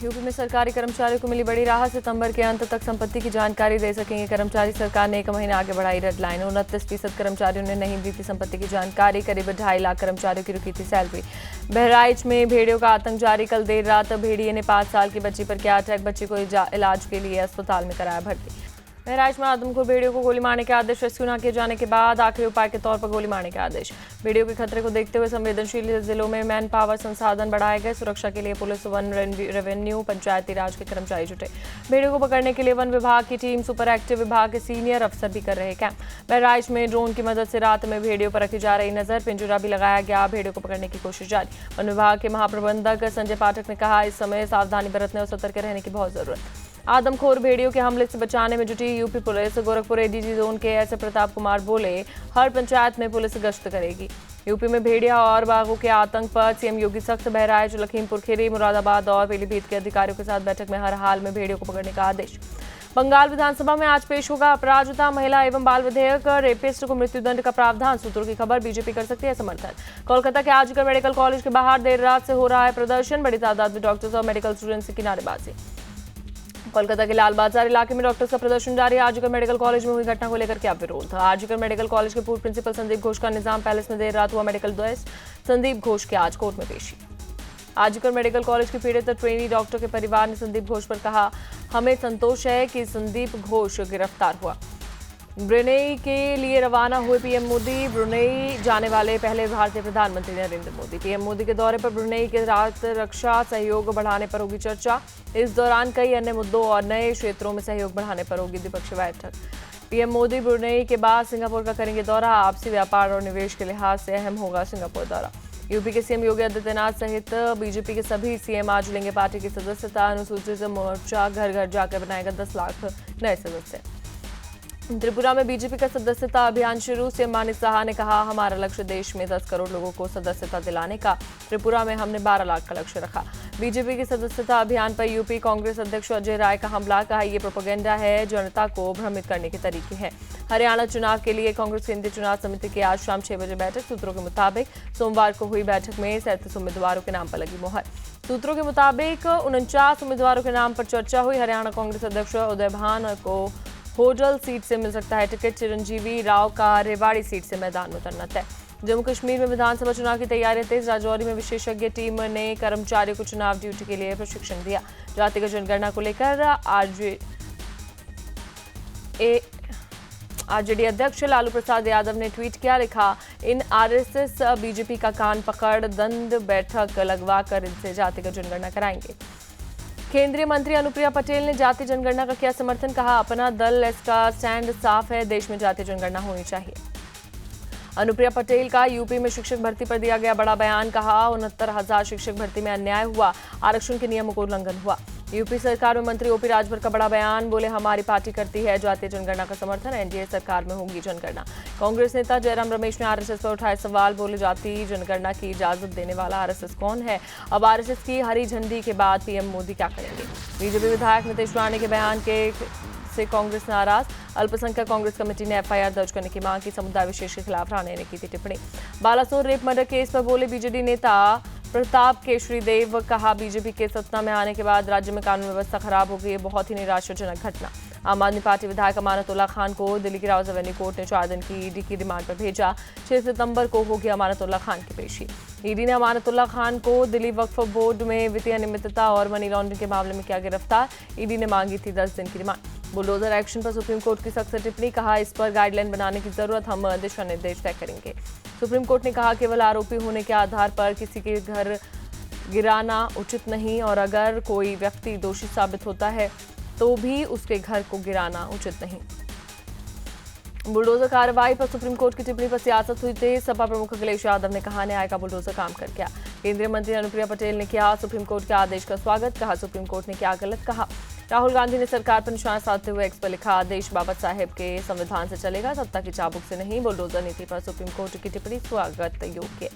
UP में सरकारी कर्मचारियों को मिली बड़ी राहत। सितंबर के अंत तक संपत्ति की जानकारी दे सकेंगे कर्मचारी। सरकार ने 1 महीना आगे बढ़ाई डेडलाइन। 29% कर्मचारियों ने नहीं दी थी संपत्ति की जानकारी। करीब 2.5 लाख कर्मचारियों की रुकी थी सैलरी। बहराइच में भेड़ियों का आतंक जारी। कल देर रात भेड़िए ने 5 साल की बच्ची पर किया अटैक। बच्ची को इलाज के लिए अस्पताल में कराया भर्ती। बहराइच में आदमखोर भेड़ियों को गोली मारने के आदेश। रेस्क्यू न किए जाने के बाद आखिरी उपाय के तौर पर गोली मारने के आदेश। भेड़ियों के खतरे को देखते हुए संवेदनशील जिलों में मैन पावर संसाधन बढ़ाए गए। सुरक्षा के लिए पुलिस, वन, रेवेन्यू, पंचायती राज के कर्मचारी जुटे। भेड़ियों को पकड़ने के लिए वन विभाग की टीम, सुपर एक्टिव विभाग के सीनियर अफसर भी कर रहे कैंप। बहराइच में ड्रोन की मदद से रात में भेड़ियों पर रखी जा रही नजर। पिंजरा भी लगाया गया। भेड़ियों को पकड़ने की कोशिश जारी। वन विभाग के महाप्रबंधक संजय पाठक ने कहा, इस समय सावधानी बरतने और सतर्क रहने की बहुत जरूरत। आदमखोर भेड़ियों के हमले से बचाने में जुटी UP police. Gorakhpur ADG zone के एसए प्रताप कुमार बोले, हर पंचायत में पुलिस गश्त करेगी। यूपी में भेड़िया और बाघों के आतंक पर सीएम योगी सख्त। बहराइच, लखीमपुर खीरी, मुरादाबाद और पीलीभीत के अधिकारियों के साथ बैठक में हर हाल में भेड़ियों को पकड़ने का आदेश। बंगाल विधानसभा में आज पेश होगा अपराजिता महिला एवं बाल विधेयक। रेपिस्ट को मृत्युदंड का प्रावधान। सूत्रों की खबर, बीजेपी कर सकती है समर्थन। कोलकाता के आजकर मेडिकल कॉलेज के बाहर देर रात से हो रहा है प्रदर्शन। बड़ी तादाद में डॉक्टर्स और मेडिकल स्टूडेंट्स की किनारेबाजी। कोलकाता के लाल बाजार इलाके में डॉक्टर्स का प्रदर्शन जारी है। आजकर मेडिकल कॉलेज में हुई घटना को लेकर क्या विरोध था। आजकर मेडिकल कॉलेज के पूर्व प्रिंसिपल संदीप घोष का निजाम पैलेस में देर रात हुआ मेडिकल द्वैष। संदीप घोष की आज कोर्ट में पेशी। आजकर मेडिकल कॉलेज के पीड़ित ट्रेनी डॉक्टर के परिवार ने संदीप घोष पर कहा, हमें संतोष है कि संदीप घोष गिरफ्तार हुआ। ब्रुनेई के लिए रवाना हुए पीएम मोदी। ब्रुनेई जाने वाले पहले भारतीय प्रधानमंत्री नरेंद्र मोदी। पीएम मोदी के दौरे पर ब्रुनेई के रात रक्षा सहयोग बढ़ाने पर होगी चर्चा। इस दौरान कई अन्य मुद्दों और नए क्षेत्रों में सहयोग बढ़ाने पर होगी द्विपक्षीय बैठक। पीएम मोदी ब्रुनेई के बाद सिंगापुर का करेंगे दौरा। आपसी व्यापार और निवेश के लिहाज से अहम होगा सिंगापुर दौरा। यूपी के सीएम योगी आदित्यनाथ सहित बीजेपी के सभी सीएम आज लेंगे पार्टी की सदस्यता। अनुसूचित मोर्चा घर घर जाकर बनाएगा 10 लाख नए सदस्य। त्रिपुरा में बीजेपी का सदस्यता अभियान शुरू। सीएम मानिक साहा ने कहा, हमारा लक्ष्य देश में 10 करोड़ लोगों को सदस्यता दिलाने का। त्रिपुरा में हमने 12 लाख का लक्ष्य रखा। बीजेपी के सदस्यता अभियान पर यूपी कांग्रेस अध्यक्ष अजय राय का हमला। कहा, ये प्रोपेगेंडा है, जनता को भ्रमित करने के तरीके हैं। हरियाणा चुनाव के लिए कांग्रेस केंद्रीय चुनाव समिति की आज शाम 6 बजे बैठक। सूत्रों के मुताबिक सोमवार को हुई बैठक में 37 उम्मीदवारों के नाम पर लगी मोहर। सूत्रों के मुताबिक 49 उम्मीदवारों के नाम पर चर्चा हुई। हरियाणा कांग्रेस अध्यक्ष उदय भान को होडल सीट से मिल सकता है टिकट। चिरंजीवी राव का रेवाड़ी सीट से मैदान में उतरना तय। जम्मू कश्मीर में विधानसभा चुनाव की तैयारियां तेज। राजौरी में विशेषज्ञ टीम ने कर्मचारियों को चुनाव ड्यूटी के लिए प्रशिक्षण दिया। जातिगत जनगणना को लेकर आरजेडी अध्यक्ष लालू प्रसाद यादव ने ट्वीट किया, लिखा, इन आरएसएस बीजेपी का कान पकड़ दंड बैठक लगवा कर इनसे जातिगत जनगणना कराएंगे। केंद्रीय मंत्री अनुप्रिया पटेल ने जाति जनगणना का किया समर्थन। कहा, अपना दल इसका स्टैंड साफ है, देश में जाति जनगणना होनी चाहिए। अनुप्रिया पटेल का यूपी में शिक्षक भर्ती पर दिया गया बड़ा बयान। कहा, 69,000 शिक्षक भर्ती में अन्याय हुआ, आरक्षण के नियमों को उल्लंघन हुआ। यूपी सरकार में मंत्री ओपी राजभर का बड़ा बयान। बोले, हमारी पार्टी करती है जातीय जनगणना का समर्थन। एनडीए सरकार में होगी जनगणना। कांग्रेस नेता जयराम रमेश ने आरएसएस पर उठाए सवाल। बोले, जातीय जनगणना की इजाजत देने वाला आरएसएस कौन है? अब आरएसएस की हरी झंडी के बाद पीएम मोदी क्या करेंगे? बीजेपी विधायक नितेश राणे के बयान से कांग्रेस नाराज। अल्पसंख्यक कांग्रेस कमेटी ने एफआईआर दर्ज करने की मांग की। समुदाय विशेष के खिलाफ राणे ने की थी टिप्पणी। बालासोर रेप मर्डर केस पर बोले बीजेडी नेता प्रताप केशरी देव। कहा, बीजेपी के सत्ता में आने के बाद राज्य में कानून व्यवस्था खराब हो गई है, बहुत ही निराशाजनक घटना। आम आदमी पार्टी विधायक अमानतुल्लाह खान को दिल्ली की राउज एवेन्यू कोर्ट ने 4 दिन की ईडी की रिमांड पर भेजा। 6 सितंबर को होगी अमानतुल्लाह खान की पेशी। ईडी ने अमानतुल्लाह खान को दिल्ली वक्फ बोर्ड में वित्तीय अनियमितता और मनी लॉन्ड्रिंग के मामले में किया गिरफ्तार। ईडी ने मांगी थी 10 दिन की रिमांड। बुलडोजर एक्शन पर सुप्रीम कोर्ट की सख्त टिप्पणी। कहा, इस पर गाइडलाइन बनाने की जरूरत, हम दिशा निर्देश तय करेंगे। सुप्रीम कोर्ट ने कहा, केवल आरोपी होने के आधार पर किसी के घर गिराना उचित नहीं और अगर कोई व्यक्ति दोषी साबित होता है तो भी उसके घर को गिराना उचित नहीं। बुलडोजर कार्रवाई पर सुप्रीम कोर्ट की टिप्पणी पर सियासत हुई थी। सपा प्रमुख अखिलेश यादव ने कहा, न्याय का बुलडोजर काम कर गया। केंद्रीय मंत्री अनुप्रिया पटेल ने किया सुप्रीम कोर्ट के आदेश का स्वागत। कहा, सुप्रीम कोर्ट ने क्या गलत कहा। राहुल गांधी ने सरकार पर निशाना साधते हुए एक्स पर लिखा, देश बाबा साहेब के संविधान से चलेगा, सत्ता की चाबुक से नहीं। बुलडोजर नीति पर सुप्रीम कोर्ट की टिप्पणी स्वागत योग्य।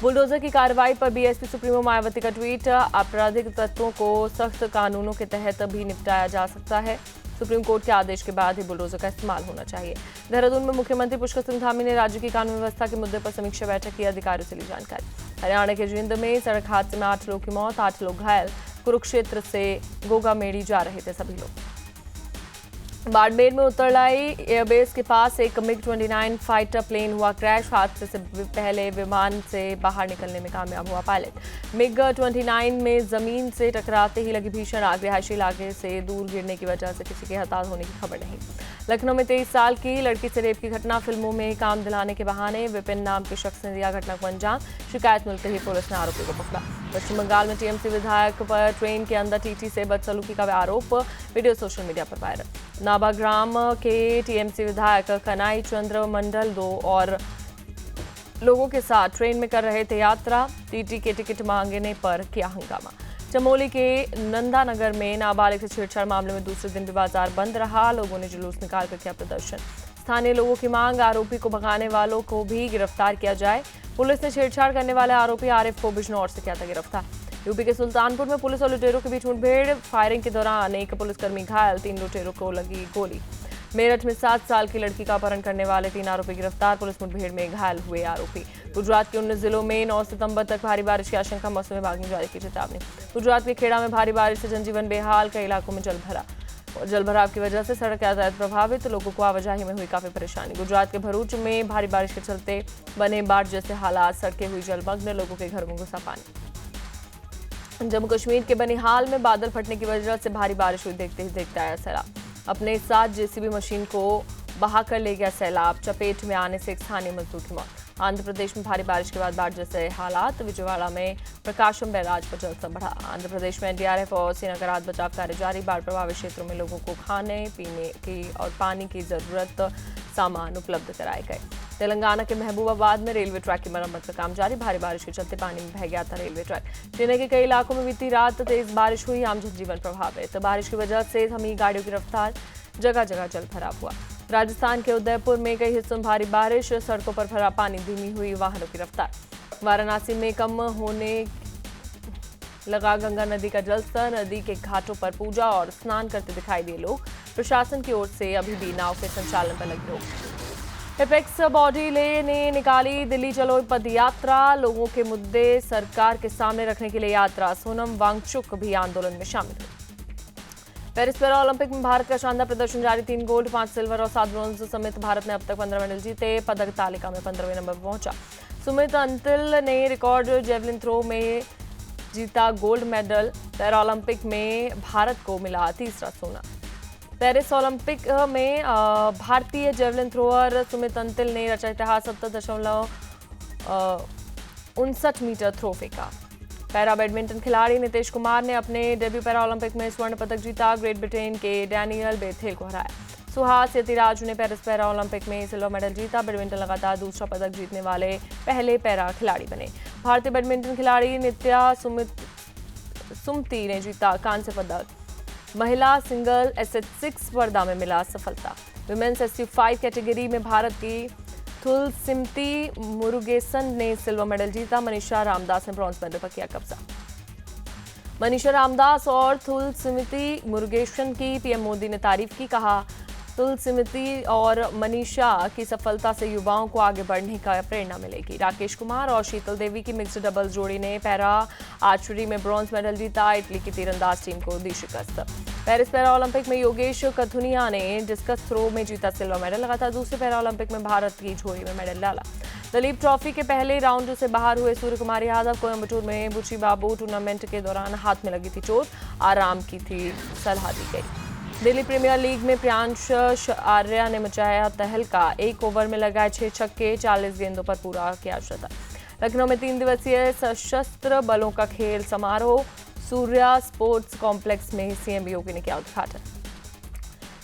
बुलडोजर की कार्रवाई पर बीएसपी सुप्रीमो मायावती का ट्वीट। आपराधिक तत्वों को सख्त कानूनों के तहत भी निपटाया जा सकता है। सुप्रीम कोर्ट के आदेश के बाद ही बुलडोजर का इस्तेमाल होना चाहिए। देहरादून में मुख्यमंत्री पुष्कर सिंह धामी ने राज्य की कानून व्यवस्था के मुद्दे पर समीक्षा बैठक की, अधिकारियों से ली जानकारी। हरियाणा के जींद में सड़क हादसे में 8 लोगों की मौत, 8 लोग घायल। कुरुक्षेत्र से गोगामेड़ी जा रहे थे सभी लोग। बाड़मेर में उत्तरलाई एयरबेस के पास एक MiG-29 फाइटर प्लेन हुआ क्रैश। हादसे से पहले विमान से बाहर निकलने में कामयाब हुआ पायलट। MiG-29 में जमीन से टकराते ही लगी भीषण आग। रिहायशी इलाके से दूर गिरने की वजह से किसी के हताहत होने की खबर नहीं। लखनऊ में 23 साल की लड़की से रेप की घटना। फिल्मों में काम दिलाने के बहाने विपिन नाम के शख्स ने दिया घटना को अंजाम। शिकायत मिलते ही पुलिस ने आरोपी को पकड़ा। पश्चिम बंगाल में टीएमसी विधायक पर ट्रेन के अंदर टीटी से बदसलूकी का आरोप। वीडियो सोशल मीडिया पर वायरल। नाबाग्राम के टीएमसी विधायक कनाई चंद्र मंडल 2 और लोगों के साथ ट्रेन में कर रहे थे यात्रा। टीटी के टिकट मांगने पर किया हंगामा। चमोली के नंदानगर में नाबालिग से छेड़छाड़ मामले में दूसरे दिन भी बाजार बंद रहा। लोगों ने जुलूस निकाल कर किया प्रदर्शन। स्थानीय लोगों की मांग, आरोपी को भगाने वालों को भी गिरफ्तार किया जाए। पुलिस ने छेड़छाड़ करने वाले आरोपी आरिफ को बिजनौर से किया था गिरफ्तार। यूपी के सुल्तानपुर में पुलिस और लुटेरों के बीच मुठभेड़। फायरिंग के दौरान एक पुलिसकर्मी घायल, 3 लुटेरों को लगी गोली। मेरठ में 7 साल की लड़की का अपहरण करने वाले 3 आरोपी गिरफ्तार। पुलिस मुठभेड़ में घायल हुए आरोपी। गुजरात के 19 जिलों में 9 सितंबर तक भारी बारिश की आशंका। मौसम विभाग ने जारी की चेतावनी। गुजरात के खेड़ा में भारी बारिश से जनजीवन बेहाल। कई इलाकों में जलभराव की वजह से सड़क यातायात प्रभावित। लोगों को आवाजाही में हुई काफी परेशानी। गुजरात के भरूच में भारी बारिश के चलते बने बाढ़ जैसे हालात। सड़कें हुई जलमग्न। लोगों के घरों में घुसा पानी। जम्मू कश्मीर के बनिहाल में बादल फटने की वजह से भारी बारिश हुई। देखते ही देखते आया सैलाब। अपने साथ जेसीबी मशीन को बहाकर ले गया सैलाब। चपेट में आने से एक स्थानीय मजदूर की मौत। आंध्र प्रदेश में भारी बारिश के बाद बाढ़ जैसे हालात। विजयवाड़ा में प्रकाशम बैराज पर जलस्तर बढ़ा। आंध्र प्रदेश में एनडीआरएफ और सेना का राहत बचाव कार्य जारी। बाढ़ प्रभावित क्षेत्रों में लोगों को खाने पीने की और पानी की जरूरत सामान उपलब्ध कराए गए। तेलंगाना के महबूबाबाद में रेलवे ट्रैक की मरम्मत का काम जारी। भारी बारिश के चलते पानी में बह गया था रेलवे ट्रैक। चेन्नई के कई इलाकों में बीती रात तेज बारिश हुई। आम जनजीवन प्रभावित। बारिश की वजह से थमी गाड़ियों की रफ्तार। जगह जगह जलभराव हुआ। राजस्थान के उदयपुर में कई हिस्सों में भारी बारिश। सड़कों पर भरा पानी, धीमी हुई वाहनों की रफ्तार। वाराणसी में कम होने लगा गंगा नदी का जलस्तर। नदी के घाटों पर पूजा और स्नान करते दिखाई दिए लोग। प्रशासन की ओर से अभी भी नाव के संचालन पर लगी रोक। एपेक्स बॉडी ने निकाली दिल्ली चलो पद यात्रा। लोगों के मुद्दे सरकार के सामने रखने के लिए यात्रा। सोनम वांगचुक भी आंदोलन में शामिल हुई। पेरिस पैरा ओलंपिक में भारत का शानदार प्रदर्शन जारी। 3 गोल्ड, 5 सिल्वर और 7 ब्रॉन्ज समेत भारत ने अब तक 15 मेडल जीते। पदक तालिका में 15वें नंबर पर पहुंचा। सुमित अंतिल ने रिकॉर्ड जेवलिन थ्रो में जीता गोल्ड मेडल। पैरा ओलंपिक में भारत को मिला तीसरा सोना। पेरिस ओलंपिक में भारतीय जेवलिन थ्रोअर सुमित अंतिल ने रचा इतिहास। 70.59 मीटर थ्रो फेंका। पैरा बैडमिंटन खिलाड़ी नीतीश कुमार ने अपने डेब्यू पैरा ओलंपिक में स्वर्ण पदक जीता। ग्रेट ब्रिटेन के डैनियल बेथेल को हराया। सुहास यतिराज ने पेरिस पैरा ओलंपिक में सिल्वर मेडल जीता। बैडमिंटन लगातार दूसरा पदक जीतने वाले पहले पैरा खिलाड़ी बने। भारतीय बैडमिंटन खिलाड़ी नित्या सुमति ने जीता कांस्य पदक। महिला सिंगल SF6 स्पर्धा में मिला सफलता। विमेंस SC5 कैटेगरी में भारत की थुलसिमती मुरुगेसन ने सिल्वर मेडल जीता। मनीषा रामदास ने ब्रॉन्ज मेडल पर किया कब्जा। मनीषा रामदास और थुलसिमती मुरुगेसन की पीएम मोदी ने तारीफ की। कहा, थुलसिमती और मनीषा की सफलता से युवाओं को आगे बढ़ने का प्रेरणा मिलेगी। राकेश कुमार और शीतल देवी की मिक्स्ड डबल्स जोड़ी ने पैरा आर्चरी में ब्रॉन्ज मेडल जीता। इटली की तीरंदाज टीम को दी शिकस्त। पेरिस पैरा ओलंपिक में योगेश कथुनिया ने डिस्कस थ्रो में जीता सिल्वर मेडल। लगातार दूसरे पैरा ओलंपिक में भारत की झोली में मेडल डाला। दलीप ट्रॉफी के पहले राउंड से बाहर हुए सूर्य कुमार यादव। कोयम्बटूर में बुची बाबू टूर्नामेंट के दौरान हाथ में लगी थी चोट, आराम की थी सलाह दी गई। दिल्ली प्रीमियर लीग में प्रियांश आर्या ने मचाया तहलका। 1 ओवर में लगाए 6 छक्के, 40 गेंदों पर पूरा किया शतक। लखनऊ में 3 दिवसीय सशस्त्र बलों का खेल समारोह। सूर्या स्पोर्ट्स कॉम्प्लेक्स में सीएम योगी ने किया उद्घाटन।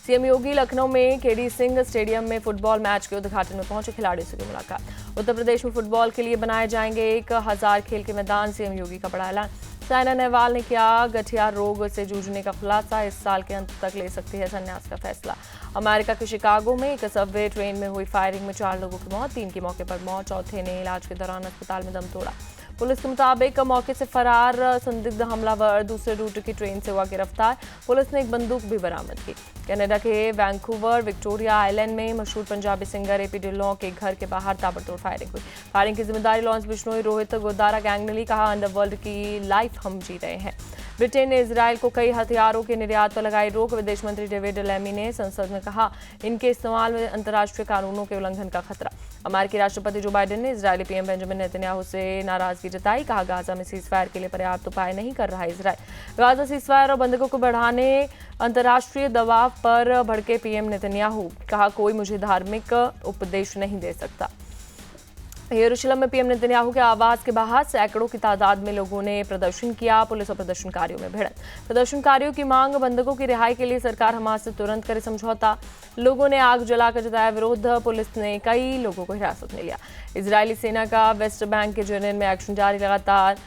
सीएम योगी लखनऊ में केडी सिंह स्टेडियम में फुटबॉल मैच के उद्घाटन में पहुंचे। खिलाड़ियों से की मुलाकात। उत्तर प्रदेश में फुटबॉल के लिए बनाए जाएंगे 1000 खेल के मैदान। सीएम योगी का बड़ा ऐलान। साइना नेहवाल ने किया गठिया रोग से जूझने का खुलासा। इस साल के अंत तक ले सकती है संन्यास का फैसला। अमेरिका के शिकागो में एक सबवे ट्रेन में हुई फायरिंग में 4 लोगों की मौत, 3 की मौके पर मौत, चौथे ने इलाज के दौरान अस्पताल में दम तोड़ा। पुलिस के मुताबिक मौके से फरार संदिग्ध हमलावर दूसरे रूट की ट्रेन से हुआ गिरफ्तार। पुलिस ने एक बंदूक भी बरामद की। कनाडा के वैंकूवर विक्टोरिया आइलैंड में मशहूर पंजाबी सिंगर AP ढिल्लों के घर के बाहर ताबड़तोड़ फायरिंग हुई। फायरिंग की जिम्मेदारी लॉरेंस बिश्नोई रोहित गोदारा गैंग ने ली। कहा, अंडरवर्ल्ड की लाइफ हम जी रहे हैं। ब्रिटेन ने इसराइल को कई हथियारों के निर्यात पर लगाई रोक। विदेश मंत्री डेविड लेमी ने संसद में कहा, इनके इस्तेमाल में अंतर्राष्ट्रीय कानूनों के उल्लंघन का खतरा। अमेरिकी राष्ट्रपति जो बाइडेन ने इजरायली पीएम बेंजामिन नेतन्याहू से नाराजगी जताई। कहा, गाजा में सीजफायर के लिए पर्याप्त उपाय नहीं कर रहा है इसराइल। गाजा सीजफायर और बंधकों को बढ़ाने अंतर्राष्ट्रीय दबाव पर भड़के पीएम नेतन्याहू। कहा, कोई मुझे धार्मिक उपदेश नहीं दे सकता। यरूशलेम में पीएम नेतन्याहू के आवास के बाहर सैकड़ों की तादाद में लोगों ने प्रदर्शन किया। पुलिस और प्रदर्शनकारियों में भिड़ंत। प्रदर्शनकारियों की मांग, बंधकों की रिहाई के लिए सरकार हमास से तुरंत करे समझौता। लोगों ने आग जलाकर जताया विरोध। पुलिस ने कई लोगों को हिरासत में लिया। इजरायली सेना का वेस्ट बैंक के जेनिन में एक्शन जारी। लगातार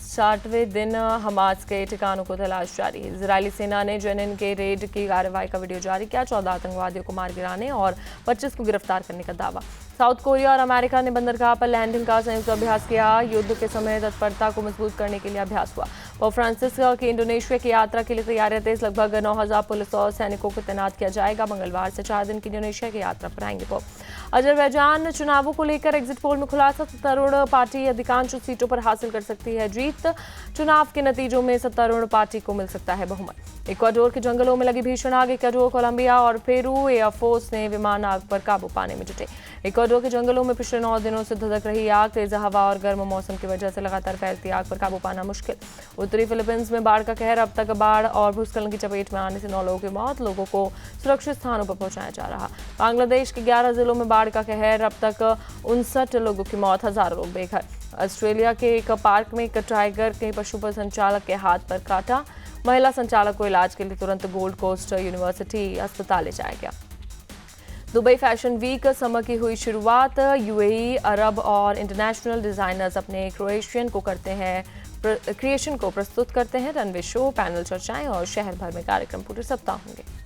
60वें दिन हमास के ठिकानों को तलाश जारी है। इजरायली सेना ने जेनिन के रेड की कार्रवाई का वीडियो जारी किया। 14 आतंकवादियों को मार गिराने और 25 को गिरफ्तार करने का दावा। साउथ कोरिया और अमेरिका ने बंदरगाह पर लैंडिंग का संयुक्त अभ्यास किया। युद्ध के समय तत्परता को मजबूत करने के लिए अभ्यास हुआ। पोप फ्रांसिस की इंडोनेशिया की यात्रा के लिए तैयारियां तेज। लगभग 9000 पुलिस और सैनिकों को तैनात किया जाएगा। मंगलवार से 4 दिन की इंडोनेशिया की यात्रा पर आएंगे पोप। अजरबैजान चुनावों को लेकर एग्जिट पोल में खुलासा। सत्तारूढ़ पार्टी अधिकांश सीटों पर हासिल कर सकती है जीत। चुनाव के नतीजों में सत्तारूढ़ पार्टी को मिल सकता है बहुमत। इक्वाडोर के जंगलों में लगी भीषण आग। इक्वाडोर, कोलंबिया और पेरू एयरफोर्स ने विमान आग पर काबू पाने में जुटे। इक्वाडोर के जंगलों में पिछले 9 दिनों से धधक रही आग। तेज हवा और गर्म मौसम की वजह से लगातार फैलती आग पर काबू पाना मुश्किल। उत्तरी फिलीपींस में बाढ़ का कहर। अब तक बाढ़ और भूस्खलन की चपेट में आने से 9 लोगों की मौत। लोगों को सुरक्षित स्थानों पर पहुंचाया जा रहा। बांग्लादेश के 11 जिलों में बाढ़ का कहर। अब तक 59 लोगों की मौत, हजारों लोग बेघर। ऑस्ट्रेलिया के एक पार्क में एक टाइगर के पशु पर संचालक के हाथ पर काटा। महिला संचालक को इलाज के लिए तुरंत गोल्ड कोस्ट यूनिवर्सिटी अस्पताल ले जाया गया। दुबई फैशन वीक समर की हुई शुरुआत। यूएई, अरब और इंटरनेशनल डिजाइनर्स अपने क्रिएशन को प्रस्तुत करते हैं। रनवे शो, पैनल चर्चाएं और शहर भर में कार्यक्रम पूरे सप्ताह होंगे।